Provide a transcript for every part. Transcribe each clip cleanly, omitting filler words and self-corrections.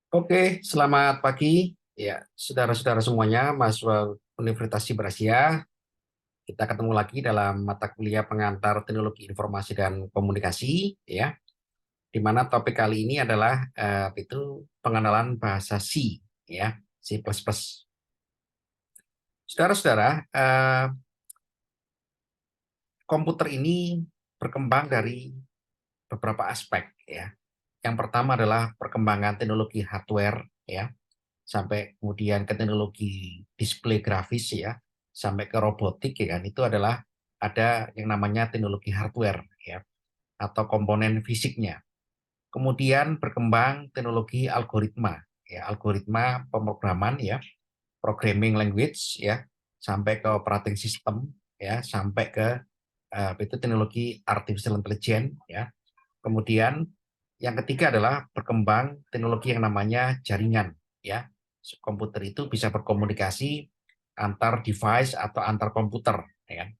Oke, selamat pagi. Ya, saudara-saudara semuanya, mahasiswa Universitas Asia. Kita ketemu lagi dalam mata kuliah pengantar teknologi informasi dan komunikasi, ya. Di mana topik kali ini adalah itu pengenalan bahasa C, ya, C++. Saudara-saudara, komputer ini berkembang dari beberapa aspek, ya. Yang pertama adalah perkembangan teknologi hardware, ya, sampai kemudian ke teknologi display grafis ya, sampai ke robotik ya kan, itu adalah ada yang namanya teknologi hardware ya, atau komponen fisiknya. Kemudian berkembang teknologi algoritma ya, algoritma pemrograman ya, programming language ya, sampai ke operating system ya, sampai ke itu teknologi artificial intelligence ya. Kemudian yang ketiga adalah berkembang teknologi yang namanya jaringan ya. Komputer itu bisa berkomunikasi antar device atau antar komputer ya kan.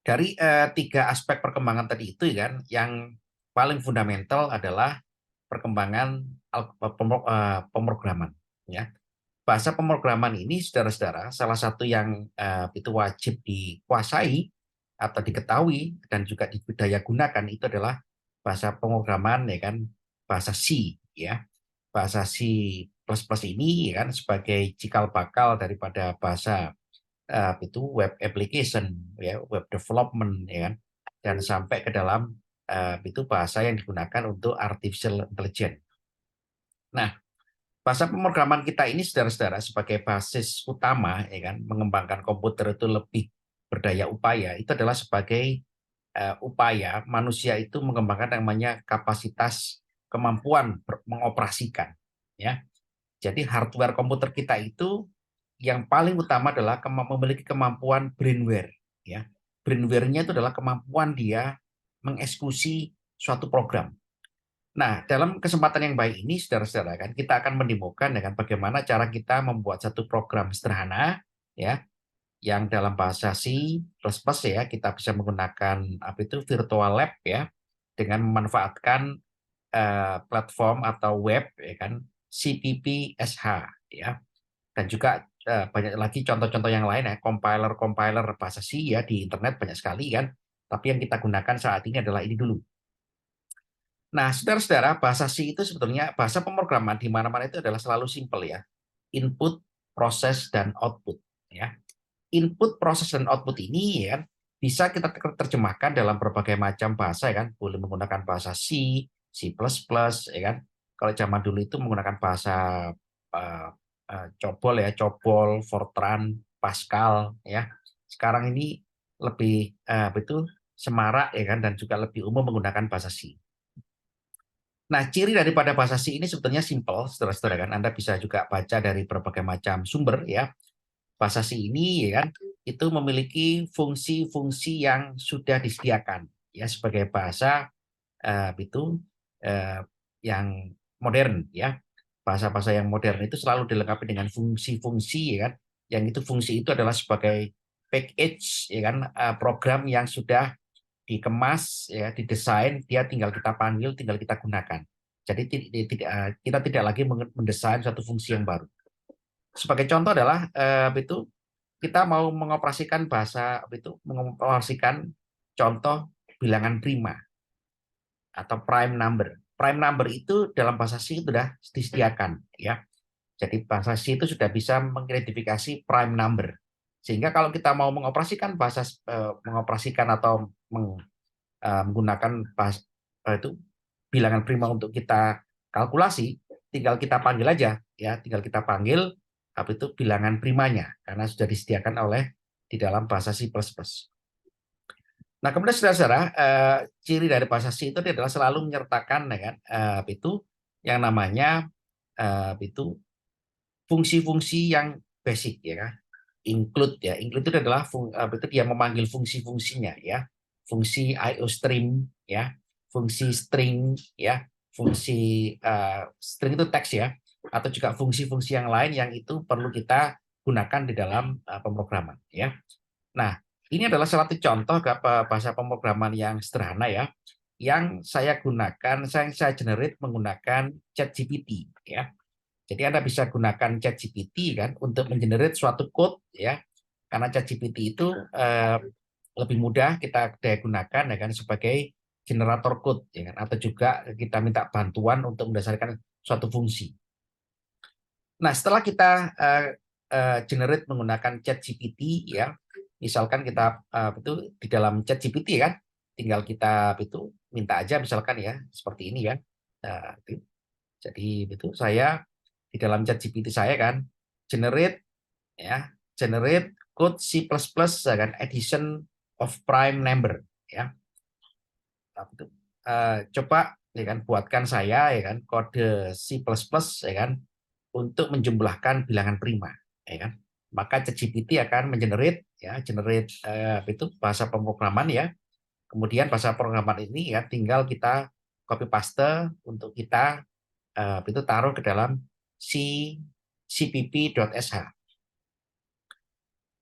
Dari tiga aspek perkembangan tadi itu ya kan, yang paling fundamental adalah perkembangan pemrograman ya. Bahasa pemrograman ini saudara-saudara salah satu yang itu wajib dikuasai atau diketahui dan juga dibudaya gunakan itu adalah bahasa pemrograman ya kan, bahasa C ya. Bahasa C++ ini ya kan sebagai cikal bakal daripada bahasa itu web application ya, web development ya kan, dan sampai ke dalam itu bahasa yang digunakan untuk artificial intelligence. Nah, bahasa pemrograman kita ini saudara-saudara sebagai basis utama ya kan, mengembangkan komputer itu lebih berdaya upaya itu adalah sebagai upaya manusia itu mengembangkan namanya kapasitas kemampuan mengoperasikan ya. Jadi hardware komputer kita itu yang paling utama adalah memiliki kemampuan brainware ya. Brainware-nya itu adalah kemampuan dia mengeksekusi suatu program. Nah, dalam kesempatan yang baik ini, saudara-saudara, kan kita akan mendemokan dengan bagaimana cara kita membuat satu program sederhana, ya, yang dalam bahasa C++ ya, kita bisa menggunakan apa itu virtual lab ya, dengan memanfaatkan platform atau web, ya kan, CPP-SH ya, dan juga banyak lagi contoh-contoh yang lain ya, compiler-compiler bahasa C ya di internet banyak sekali kan, tapi yang kita gunakan saat ini adalah ini dulu. Nah, saudara-saudara, bahasa C itu sebetulnya bahasa pemrograman di mana-mana itu adalah selalu simpel ya. Input, proses, dan output. Ya. Input, proses, dan output ini ya bisa kita terjemahkan dalam berbagai macam bahasa ya kan. Boleh menggunakan bahasa C, C++, ya kan. Kalau zaman dulu itu menggunakan bahasa COBOL ya, COBOL, Fortran, Pascal ya. Sekarang ini lebih betul semarak ya kan, dan juga lebih umum menggunakan bahasa C. Nah, ciri daripada bahasa C ini sebetulnya simple, saudara-saudara kan. Anda bisa juga baca dari berbagai macam sumber ya. Bahasa C ini ya kan itu memiliki fungsi-fungsi yang sudah disediakan ya sebagai bahasa itu eh, yang modern ya. Bahasa-bahasa yang modern itu selalu dilengkapi dengan fungsi-fungsi ya kan. Yang itu fungsi itu adalah sebagai package ya kan, program yang sudah dikemas ya, didesain, dia tinggal kita panggil, tinggal kita gunakan. Jadi kita tidak lagi mendesain satu fungsi yang baru. Sebagai contoh adalah itu kita mau mengoperasikan bahasa itu mengoperasikan contoh bilangan prima atau prime number. Prime number itu dalam bahasa C itu sudah disediakan ya. Jadi bahasa C itu sudah bisa mengidentifikasi prime number. Sehingga kalau kita mau mengoperasikan bahasa mengoperasikan atau menggunakan itu bilangan prima untuk kita kalkulasi, tinggal kita panggil aja ya, tinggal kita panggil apa itu bilangan primanya karena sudah disediakan oleh di dalam bahasa C++. Nah, kemudian saudara-saudara, ciri dari bahasa C itu adalah selalu menyertakan dengan itu yang namanya itu fungsi-fungsi yang basic ya kan. Include ya, include itu adalah itu dia memanggil fungsi-fungsinya ya, fungsi IOStream ya, fungsi string ya, fungsi string itu teks ya, atau juga fungsi-fungsi yang lain yang itu perlu kita gunakan di dalam pemrograman ya. Nah, ini adalah salah satu contoh bahasa pemrograman yang sederhana ya. yang saya gunakan, saya generate menggunakan ChatGPT ya. Jadi Anda bisa gunakan ChatGPT kan untuk mengenerate suatu code ya. Karena ChatGPT itu lebih mudah kita daya gunakan ya kan sebagai generator code ya kan, atau juga kita minta bantuan untuk mendasarkan suatu fungsi. Nah, setelah kita generate menggunakan ChatGPT ya, misalkan kita itu di dalam ChatGPT kan, tinggal kita itu minta aja misalkan ya seperti ini ya. Nah, jadi itu saya di dalam ChatGPT saya kan generate ya, generate code C++ ya kan addition of prime number ya. Nah, itu coba ya kan buatkan saya ya kan kode C++ ya kan untuk menjumlahkan bilangan prima ya kan. Maka ChatGPT akan mengenerate ya generate itu bahasa pemrograman ya. Kemudian bahasa pemrograman ini ya tinggal kita copy paste untuk kita itu taruh ke dalam cpp.sh.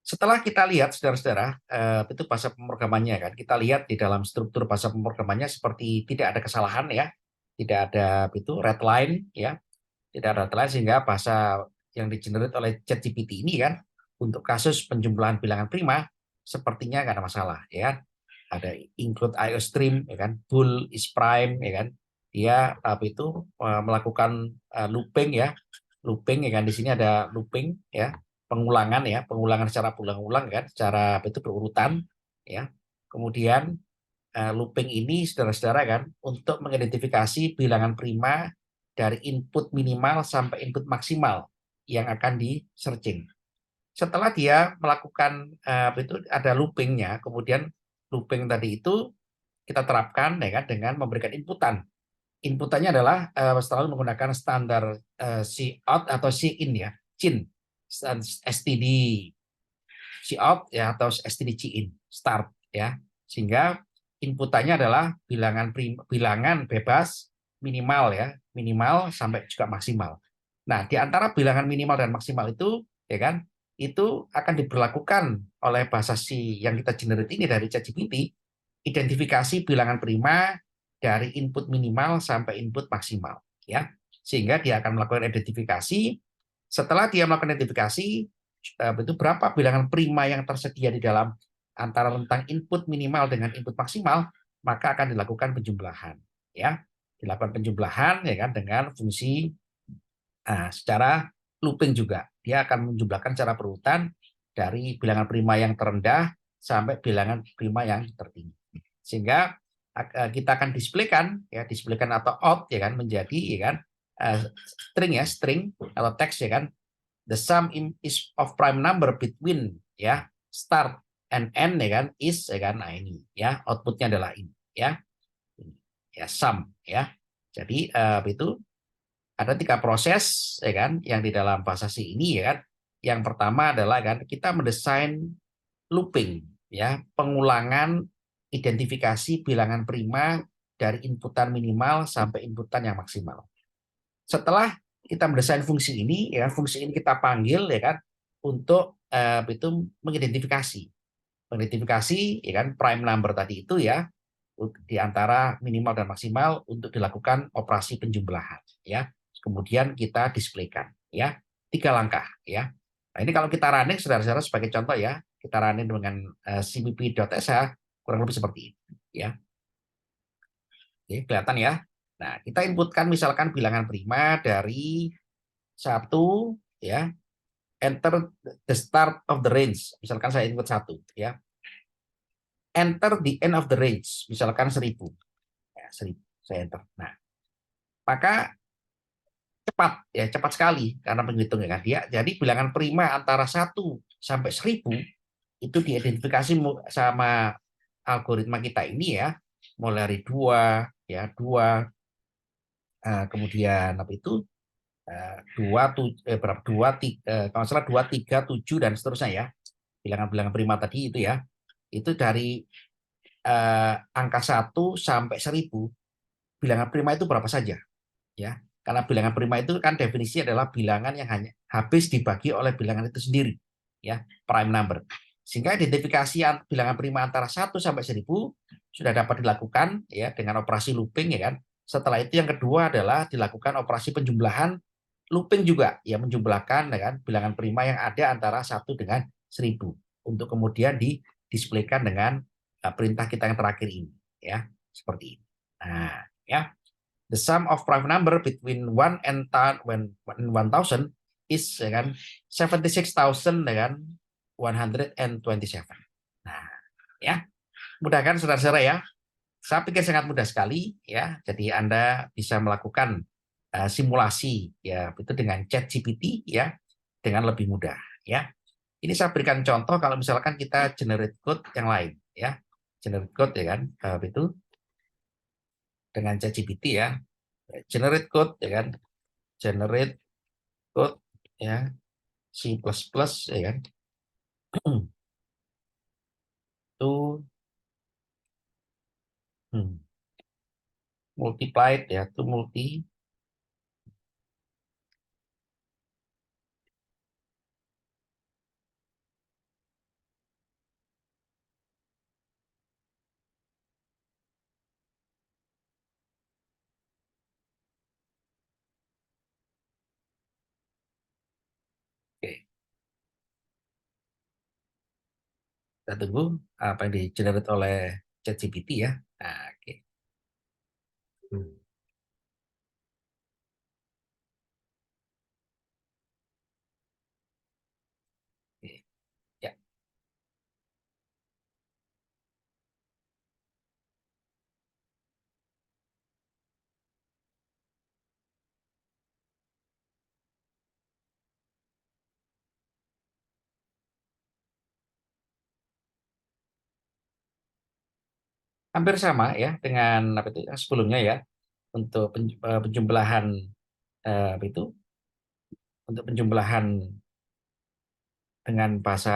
Setelah kita lihat, saudara-saudara, itu bahasa pemrogramannya kan, kita lihat di dalam struktur bahasa pemrogramannya seperti tidak ada kesalahan ya, tidak ada itu red line ya, tidak ada red line sehingga bahasa yang digenerate oleh ChatGPT ini kan untuk kasus penjumlahan bilangan prima sepertinya nggak ada masalah ya kan. Ada include IOStream ya kan, bool is prime ya kan, dia itu melakukan looping ya, looping ya kan, di sini ada looping ya, pengulangan ya, pengulangan secara berulang-ulang kan, secara itu berurutan ya. Kemudian looping ini saudara-saudara kan untuk mengidentifikasi bilangan prima dari input minimal sampai input maksimal yang akan di searching. Setelah dia melakukan itu ada loopingnya, kemudian looping tadi itu kita terapkan ya kan dengan memberikan inputan. Inputannya adalah selalu menggunakan standar cout atau cin ya, cin, std cout ya atau std cin start ya, sehingga inputannya adalah bilangan bebas minimal ya, minimal sampai juga maksimal. Nah, di antara bilangan minimal dan maksimal itu ya kan, itu akan diberlakukan oleh bahasa C yang kita generate ini dari ChatGPT, identifikasi bilangan prima dari input minimal sampai input maksimal ya. Sehingga dia akan melakukan identifikasi. Setelah dia melakukan identifikasi itu berapa bilangan prima yang tersedia di dalam antara rentang input minimal dengan input maksimal, maka akan dilakukan penjumlahan ya. Dilakukan penjumlahan ya kan dengan fungsi secara looping juga. Dia akan menjumlahkan secara berurutan dari bilangan prima yang terendah sampai bilangan prima yang tertinggi. Sehingga kita akan displaykan ya, displaykan atau out ya kan menjadi ya kan string ya, string atau teks ya kan, the sum is of prime number between ya start and end ya kan is ya kan, nah ini ya outputnya adalah ini ya, ya sum ya. Jadi itu ada 3 proses ya kan yang di dalam bahasa C ini ya kan. Yang pertama adalah kan kita mendesain looping ya, pengulangan identifikasi bilangan prima dari inputan minimal sampai inputan yang maksimal. Setelah kita mendesain fungsi ini ya, fungsi ini kita panggil ya kan untuk itu mengidentifikasi ya kan prime number tadi itu ya di antara minimal dan maksimal untuk dilakukan operasi penjumlahan ya. Kemudian kita displaykan ya, 3 langkah ya. Nah, ini kalau kita running saudara-saudara sebagai contoh ya, kita running dengan cpp.sh kurang lebih seperti ini ya. Oke, kelihatan ya. Nah, kita inputkan misalkan bilangan prima dari 1 ya, enter the start of the range. Misalkan saya input 1 ya. Enter the end of the range, misalkan 1000. Ya, 1000 saya enter. Nah, maka cepat ya, cepat sekali karena penghitung ya kan dia. Jadi bilangan prima antara 1 sampai 1000 itu diidentifikasi sama algoritma kita ini ya, mulai dari 2 ya, 2 kemudian apa itu 2 kalau salah 2 3 7 dan seterusnya ya. Bilangan-bilangan prima tadi itu ya. Itu dari angka 1 sampai 1000 bilangan prima itu berapa saja ya, karena bilangan prima itu kan definisi adalah bilangan yang hanya habis dibagi oleh bilangan itu sendiri ya, prime number. Sehingga identifikasi bilangan prima antara 1 sampai 1000 sudah dapat dilakukan ya dengan operasi looping ya kan. Setelah itu yang kedua adalah dilakukan operasi penjumlahan looping juga ya, menjumlahkan ya kan bilangan prima yang ada antara 1 dengan 1000 untuk kemudian didisplaykan dengan perintah kita yang terakhir ini ya, seperti ini. Nah, ya. The sum of prime number between 1 and 1000 is ya kan 76,000 dengan 127. Nah, ya, mudah kan saudara-saudara ya? Saya pikir sangat mudah sekali ya. Jadi Anda bisa melakukan simulasi ya itu dengan ChatGPT ya dengan lebih mudah ya. Ini saya berikan contoh kalau misalkan kita generate code yang lain ya. Generate code ya kan itu dengan ChatGPT ya. Generate code ya kan. Generate code ya C++ ya kan. Itu multiplied ya, itu multi. Oke, kita tunggu apa yang di-generate oleh ChatGPT ya. Nah, oke. Hmm. Oke. Ya, hampir sama ya dengan apa itu yang sebelumnya ya untuk penjumlahan apa itu untuk penjumlahan dengan bahasa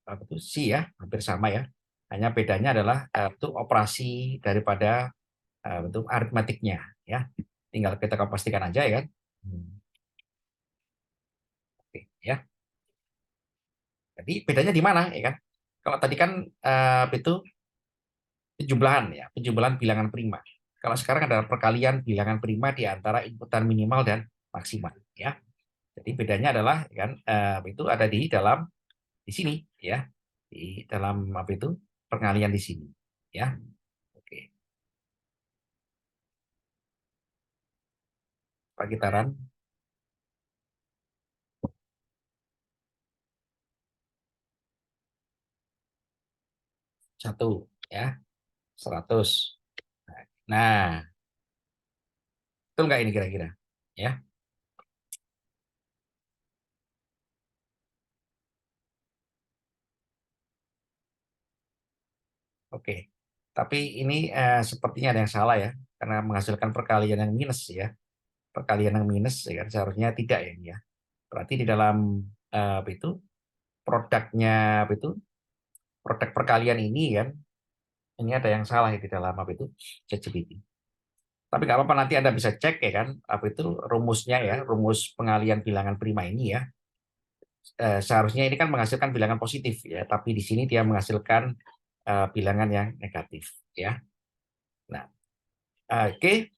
apa itu C ya, hampir sama ya. Hanya bedanya adalah itu operasi daripada bentuk aritmetiknya ya. Tinggal kita pastikan aja ya kan. Oke, ya. Jadi bedanya di mana ya kan? Kalau tadi kan itu penjumlahan ya, penjumlahan bilangan prima. Kalau sekarang adalah perkalian bilangan prima di antara inputan minimal dan maksimal ya. Jadi bedanya adalah ya kan itu ada di dalam di sini ya. Di dalam apa itu? Pengalian di sini ya. Oke. Pak Gitaran 1 ya, 100. Nah, betul nggak ini kira-kira? Ya. Oke. Tapi ini sepertinya ada yang salah ya, karena menghasilkan perkalian yang minus ya. Perkalian yang minus ya kan seharusnya tidak ya ini ya. Berarti di dalam apa itu produknya apa itu produk perkalian ini kan ini ada yang salah ya di dalam apa itu ChatGPT. Tapi nggak apa-apa nanti Anda bisa cek ya kan apa itu rumusnya ya, rumus pengalian bilangan prima ini ya. Seharusnya ini kan menghasilkan bilangan positif ya, tapi di sini dia menghasilkan bilangan yang negatif ya. Nah, oke,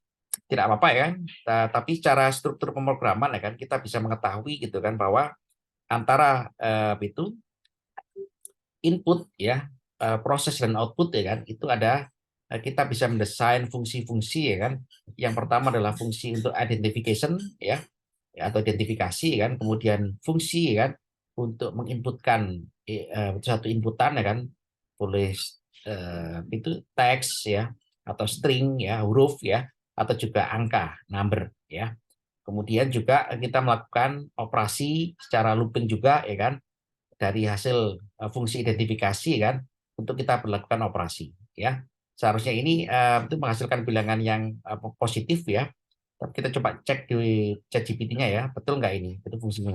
tidak apa-apa ya. Tapi secara struktur pemrograman ya kan kita bisa mengetahui gitu kan bahwa antara itu input ya proses dan output ya kan itu ada kita bisa mendesain fungsi-fungsi ya kan. Yang pertama adalah fungsi untuk identification ya, atau identifikasi ya kan, kemudian fungsi ya kan untuk menginputkan satu inputan ya kan, boleh itu teks ya atau string ya, huruf ya, atau juga angka, number ya. Kemudian juga kita melakukan operasi secara looping juga ya kan dari hasil fungsi identifikasi kan untuk kita berlakukan operasi ya. Seharusnya ini itu menghasilkan bilangan yang positif ya. Tapi kita coba cek di ChatGPT-nya ya, betul nggak ini? Itu fungsinya.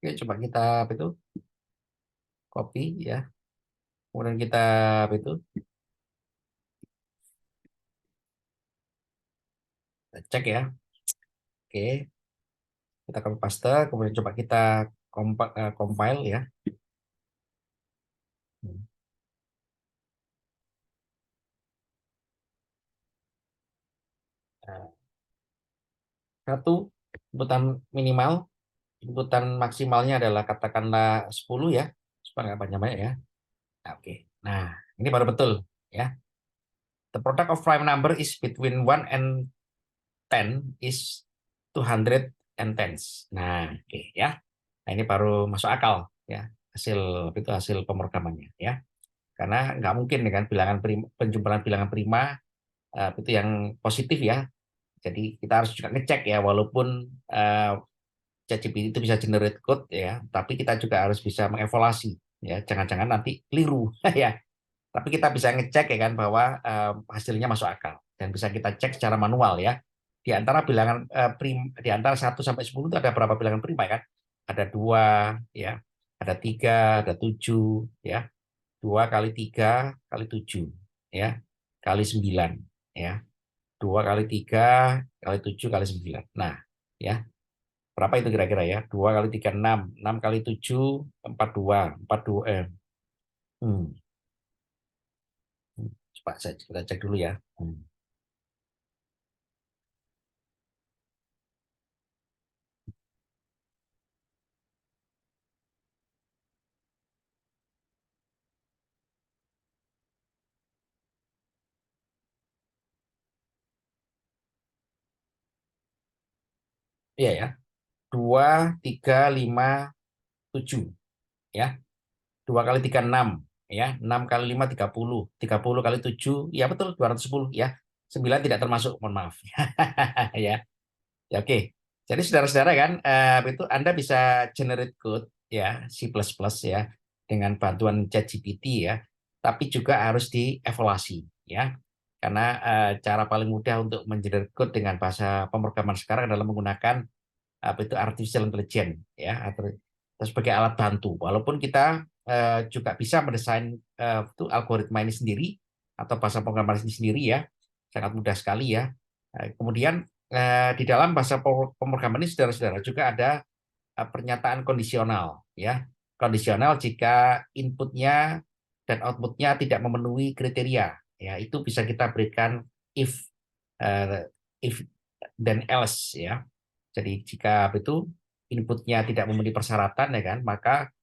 Oke, coba kita apa itu copy ya. Kemudian kita apa itu cek ya. Oke, kita copy paste, kemudian coba kita compile ya. Nah, satu inputan minimal, inputan maksimalnya adalah katakanlah 10 ya, supaya nggak banyak-banyak ya. Nah, oke. Nah, ini baru betul ya. The product of prime number is between 1 and 10 is 200 and tens. Nah, oke ya. Nah, ini baru masuk akal ya. Itu hasil pemrogramannya ya. Karena nggak mungkin dengan bilangan prima, penjumlahan bilangan prima itu yang positif ya. Jadi kita harus juga ngecek ya, walaupun ChatGPT itu bisa generate code ya, tapi kita juga harus bisa mengevaluasi ya. Jangan-jangan nanti keliru ya. Tapi kita bisa ngecek ya kan bahwa hasilnya masuk akal dan bisa kita cek secara manual ya. Di antara bilangan di antara 1 sampai 10 itu ada berapa bilangan prima kan? Ada 2 ya, ada 3, ada 7 ya. 2 kali 3 kali 7 ya, kali 9 ya. 2 kali 3 kali 7 kali 9. Nah, ya. Berapa itu kira-kira ya? 2 kali 3 6, 6 kali 7 42, 42 hmm. Coba kita cek dulu ya. Iya ya. 2 3 5 7 ya. 2 kali 3 6 ya. 6 kali 5 30. 30 kali 7 ya betul 210 ya. 9 tidak termasuk, mohon maaf. Ya. Ya, oke. Jadi saudara-saudara kan itu Anda bisa generate code ya C++ ya dengan bantuan ChatGPT ya. Tapi juga harus dievaluasi ya. Karena cara paling mudah untuk mengenerate code dengan bahasa pemrograman sekarang adalah menggunakan apa itu artificial intelligence ya atau sebagai alat bantu. Walaupun kita juga bisa mendesain itu algoritma ini sendiri atau bahasa pemrograman ini sendiri ya, sangat mudah sekali ya. Kemudian di dalam bahasa pemrograman ini saudara-saudara juga ada pernyataan kondisional ya. Kondisional jika inputnya dan outputnya tidak memenuhi kriteria ya, itu bisa kita berikan if eh, if dan else ya. Jadi jika itu inputnya tidak memenuhi persyaratan ya kan, maka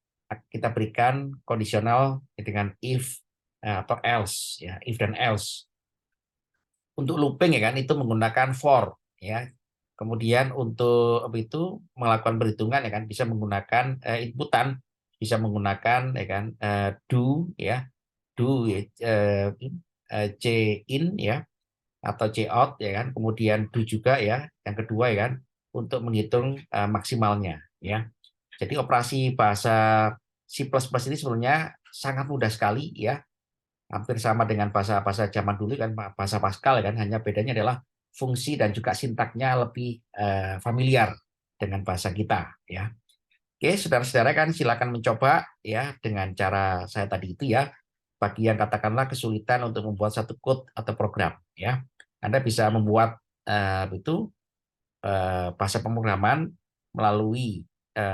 kita berikan kondisional dengan if atau else ya, if dan else. Untuk looping ya kan itu menggunakan for ya. Kemudian untuk itu melakukan perhitungan ya kan bisa menggunakan inputan, bisa menggunakan ya kan do ya, do c in ya atau c out ya kan. Kemudian do juga ya yang kedua ya kan untuk menghitung maksimalnya ya. Jadi operasi bahasa C++ ini sebenarnya sangat mudah sekali ya, hampir sama dengan bahasa-bahasa zaman dulu kan, bahasa Pascal kan, hanya bedanya adalah fungsi dan juga sintaknya lebih familiar dengan bahasa kita ya. Oke, saudara-saudara kan silakan mencoba ya dengan cara saya tadi itu ya. Bagi yang katakanlah kesulitan untuk membuat satu code atau program ya, Anda bisa membuat itu bahasa pemrograman melalui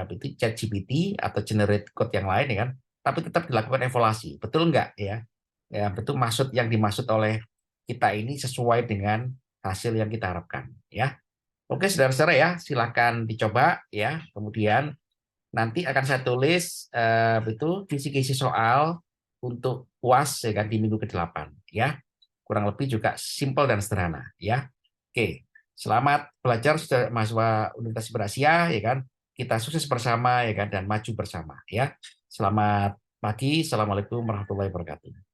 itu ChatGPT atau generate code yang lain ya kan, tapi tetap dilakukan evaluasi, betul enggak ya? Ya, betul maksud yang dimaksud oleh kita ini sesuai dengan hasil yang kita harapkan ya. Oke, saudara-saudara ya, silakan dicoba ya. Kemudian nanti akan saya tulis betul kisi-kisi soal untuk UAS ya kan di minggu ke-8 ya. Kurang lebih juga simpel dan sederhana ya. Oke, selamat belajar saudara mahasiswa Universitas Berasia ya kan. Kita sukses bersama ya kan dan maju bersama ya. Selamat pagi. Assalamualaikum warahmatullahi wabarakatuh.